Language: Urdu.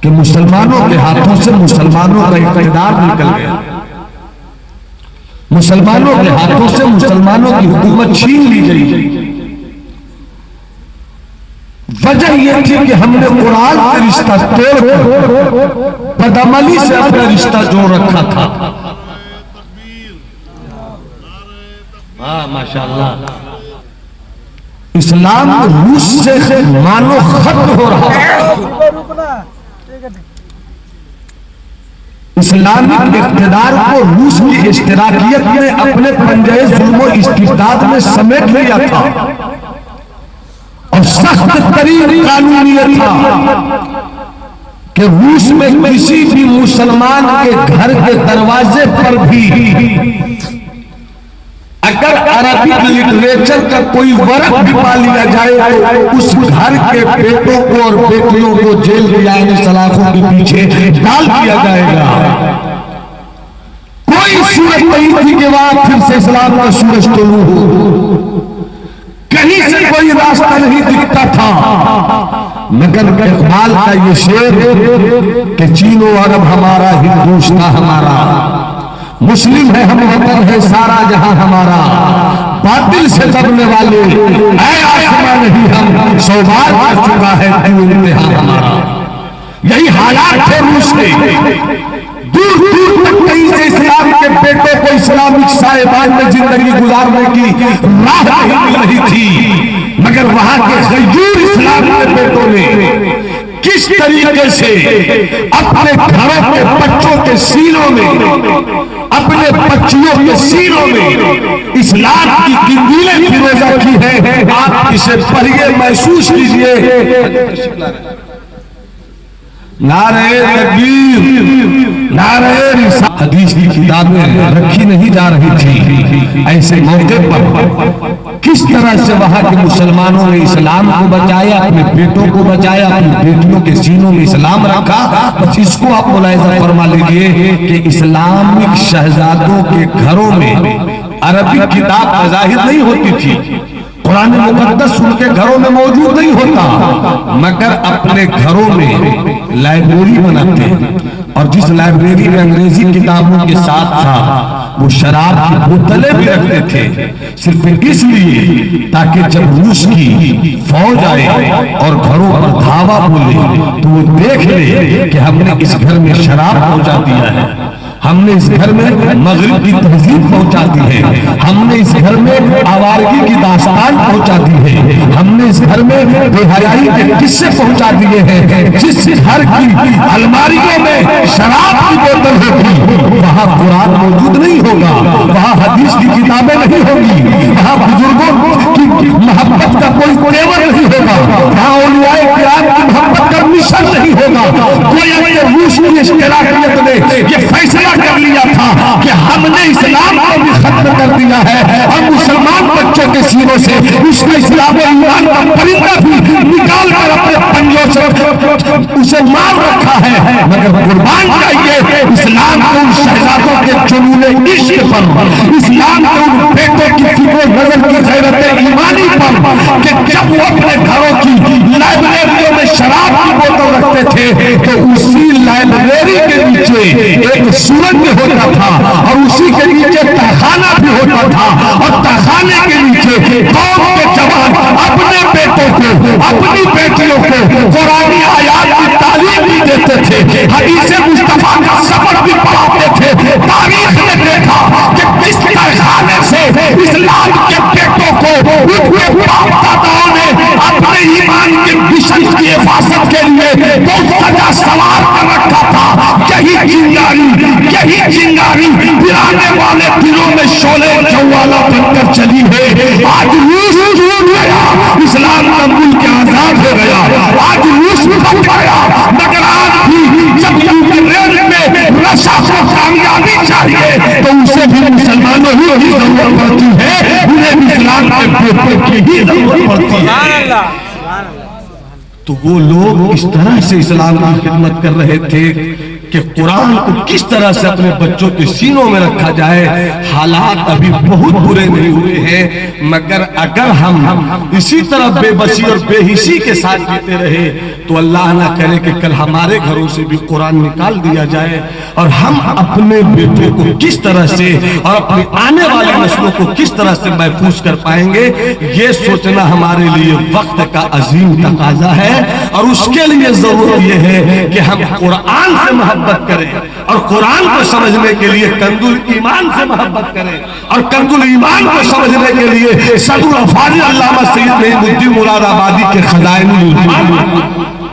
کہ مسلمانوں کے ہاتھوں سے مسلمانوں کا اقتدار نکل گیا، مسلمانوں کے ہاتھوں سے مسلمانوں کی حکومت چھین لی گئی۔ وجہ یہ تھی کہ ہم نے قرآن کا رشتہ توڑ کر بدعملی سے اپنا رشتہ جوڑ رکھا تھا۔ ماشاءاللہ، اسلام روس سے مانو ختم ہو رہا ہے۔ اسلامی اقتدار کو روس کی اشتراکیت نے اپنے پنجے ظلم و استبداد میں سمیٹ لیا تھا، اور سخت ترین قانونیت تھا کہ روس میں کسی بھی مسلمان کے گھر کے دروازے پر بھی اگر عربک لٹریچر کا کوئی ورق بھی پا لیا جائے تو اس گھر کے بیٹوں کو اور بیٹیوں کو جیل کی آئین سلاخوں کے پیچھے ڈال دیا جائے گا۔ کوئی صورت نہیں تھی کہ وہاں پھر سے اسلام کا سورج طلوع ہو، کہیں سے کوئی راستہ نہیں دکھتا تھا، مگر اقبال کا یہ شعر کہ چین و عرب ہمارا، ہندوستان ہمارا، مسلم ہے ہم، وطن ہے سارا جہاں ہمارا، باطل سے دبنے والے اے آسمان نہیں ہم، سو بار کر چکا ہے تو امتحان ہمارا۔ یہی حالات تھے روس کے، دور دور تک کہیں سے اسلام کے بیٹوں کو اسلامک صاحبان میں زندگی گزارنے کی راہ نہیں مل رہی تھی، مگر وہاں کے غیور اسلام کے بیٹوں نے کس طریقے سے اپنے گھروں کے بچوں کے سینوں میں، اپنے بچیوں کے سینوں میں اسلام کی قندیلیں فروزہ کی ہیں، آپ اسے پڑھیے، محسوس کیجئے۔ نعرہ تکبیر، نعرہ رسالت، حدیث کی کتابیں رکھی نہیں جا رہی تھی، ایسے موقع پر کس طرح سے وہاں کے مسلمانوں نے اسلام کو بچایا، اپنے بیٹوں کو بچایا، اپنی بیٹیوں کے سینوں میں اسلام رکھا۔ بس اس کو آپ ملاحظہ فرما لیجئے کہ اسلامک شہزادوں کے گھروں میں عربی کتاب ظاہر نہیں ہوتی تھی، قرآن مقدس ان کے گھروں میں موجود نہیں ہوتا، مگر اپنے گھروں میں لائبریری بناتے ہیں، اور جس لائبریری میں انگریزی کتابوں کے ساتھ ساتھ وہ شراب کی بوتلیں بھی رکھتے تھے، صرف اس لیے تاکہ جب روس کی فوج آئے اور گھروں پر دھاوا بولے تو وہ دیکھ لے کہ ہم نے اس گھر میں شراب پہنچا دیا ہے، ہم نے اس گھر میں مغرب کی تہذیب پہنچا دی ہے، ہم نے اس گھر میں آوارگی کی داستان پہنچا دی ہے، ہم نے اس گھر میں بے حیائی کے قصے پہنچا دیے ہیں۔ جس گھر کی الماریوں میں شراب کی بوتل ہوگی وہاں قرآن موجود نہیں ہوگا، وہاں حدیث کی کتابیں نہیں ہوگی، وہاں بزرگوں کی محبت کا کوئی تیور نہیں ہوگا، وہاں اولیاء کرام کی محبت کا مشن نہیں ہوگا۔ گویا کہ روس کی اشتراکیت نے یہ فیصلہ کر لیا تھا کہ ہم نے اسلام کو بھی ختم کر دیا ہے، اور مسلمان بچوں کے سینوں سے اس کا اسلام و ایمان کا پرندہ بھی نکال کر اپنے پنجوں سے اسے مار رکھا ہے، مگر قربان جائیے اسلام کو ان شہزادوں کے جنون عشق پر، اسلام کو ان بیٹوں کی فکر و نظر کی غیرت ایمانی پر، کہ جب وہ اپنے گھروں کی لائبریریوں میں شراب کی بوتل رکھتے تھے تو اسی لائبریری کے نیچے ایک سورج ہوتا تھا، اور اسی کے نیچے تہخانہ بھی ہوتا تھا، اور تہخانے کے نیچے قوم کے جوان اپنے بیٹوں کو، اپنی بیٹیوں کو قرآنی آیات کی تعلیم بھی دیتے تھے، حدیث مصطفیٰ کا سبق بھی پڑھاتے تھے۔ تاریخ نے دیکھا کہ کس تہخانے سے اسلام کے بیٹوں کو ان باپ داداؤں نے اپنے ایمان کے مشن کی حفاظت کے لیے وہ سجا سوار کر رکھا تھا۔ یہی چنگاری پرانے والے دلوں میں شعلے جوالا بن کر چلی ہے۔ آج روس گیا، اسلام کا ملک آزاد ہو گیا، آج روس بن گیا، مگر آج بھی جب یوکرین میں رشا کو کامیابی چاہیے تو اسے بھی مسلمانوں ہی ضرورت پڑتی ہے، انہیں بھی اسلام کے بیٹوں کی ہی ضرورت پڑتی ہے۔ تو وہ لوگ اس طرح سے اسلام کی خدمت کر رہے تھے کہ قرآن کو کس طرح سے اپنے بچوں کے سینوں میں رکھا جائے۔ حالات ابھی بہت برے نہیں ہوئے ہیں، مگر اگر ہم اسی طرح بے بسی اور بے حسی کے ساتھ جیتے رہے تو اللہ نہ کرے کہ کل ہمارے گھروں سے بھی قرآن نکال دیا جائے، اور ہم اپنے بیٹوں کو کس طرح سے اور اپنی آنے والی نسلوں کو کس طرح سے محفوظ کر پائیں گے، یہ سوچنا ہمارے لیے وقت کا عظیم تقاضا ہے۔ اور اس کے لیے ضرورت یہ ہے کہ ہم قرآن سے محبت کریں، اور قرآن کو سمجھنے کے لیے کنز الایمان سے محبت کریں، اور کنز الایمان کو سمجھنے کے لیے صدر و فاضل علامہ سید نعیم الدین مراد آبادی کے خزائن الایمان